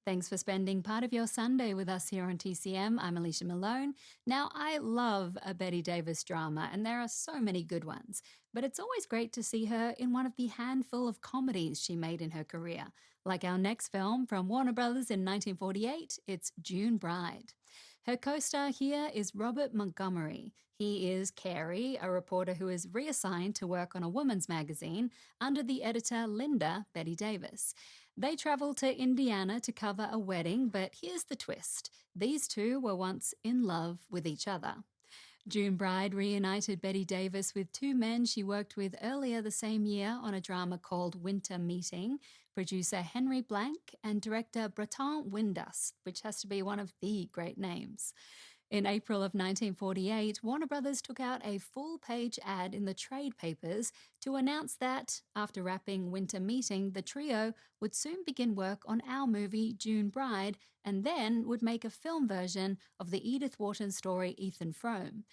Thanks for spending part of your Sunday with us here on TCM. I'm Alicia Malone. Now, I love a Betty Davis drama, and there are so many good ones, but it's always great to see her in one of the handful of comedies she made in her career. Like our next film from Warner Brothers in 1948, it's June Bride. Her co-star here is Robert Montgomery. He is Carey, a reporter who is reassigned to work on a woman's magazine under the editor Linda Betty Davis. They travel to Indiana to cover a wedding, but here's the twist. These two were once in love with each other. June Bride reunited Betty Davis with two men she worked with earlier the same year on a drama called Winter Meeting, producer Henry Blank and director Breton Windust, which has to be one of the great names. In April of 1948, Warner Brothers took out a full-page ad in the trade papers to announce that, after wrapping Winter Meeting, the trio would soon begin work on our movie June Bride and then would make a film version of the Edith Wharton story Ethan Frome.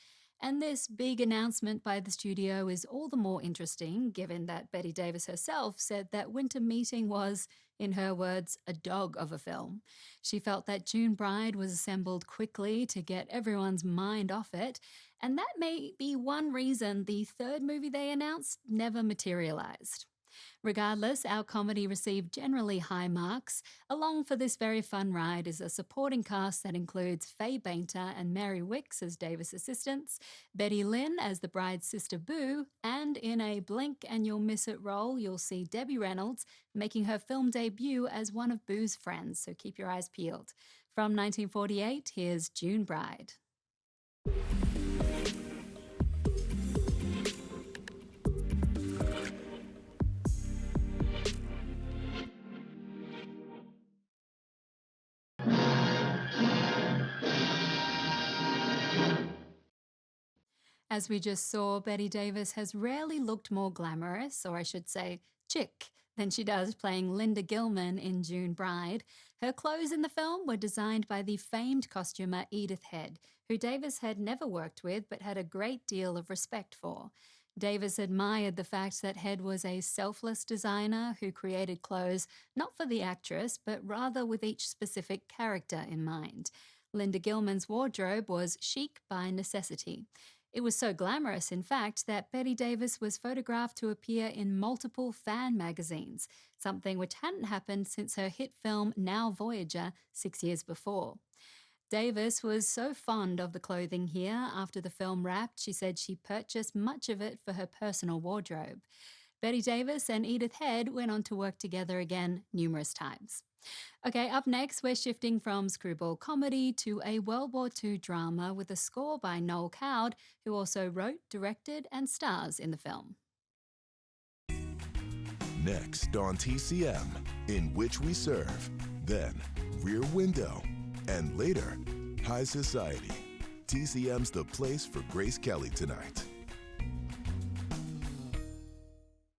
And this big announcement by the studio is all the more interesting, given that Betty Davis herself said that Winter Meeting was, in her words, a dog of a film. She felt that June Bride was assembled quickly to get everyone's mind off it, and that may be one reason the third movie they announced never materialized. Regardless, our comedy received generally high marks. Along for this very fun ride is a supporting cast that includes Faye Bainter and Mary Wicks as Davis' assistants, Betty Lynn as the bride's sister Boo, and in a blink and you'll miss it role, you'll see Debbie Reynolds making her film debut as one of Boo's friends, so keep your eyes peeled. From 1948, here's June Bride. As we just saw, Betty Davis has rarely looked more glamorous, or I should say chic, than she does playing Linda Gilman in June Bride. Her clothes in the film were designed by the famed costumer Edith Head, who Davis had never worked with but had a great deal of respect for. Davis admired the fact that Head was a selfless designer who created clothes not for the actress, but rather with each specific character in mind. Linda Gilman's wardrobe was chic by necessity. It was so glamorous, in fact, that Betty Davis was photographed to appear in multiple fan magazines, something which hadn't happened since her hit film Now Voyager 6 years before. Davis was so fond of the clothing here, after the film wrapped, she said she purchased much of it for her personal wardrobe. Betty Davis and Edith Head went on to work together again numerous times. Okay, up next, we're shifting from screwball comedy to a World War II drama with a score by Noel Coward, who also wrote, directed, and stars in the film. Next on TCM, In Which We Serve, then Rear Window, and later, High Society. TCM's the place for Grace Kelly tonight.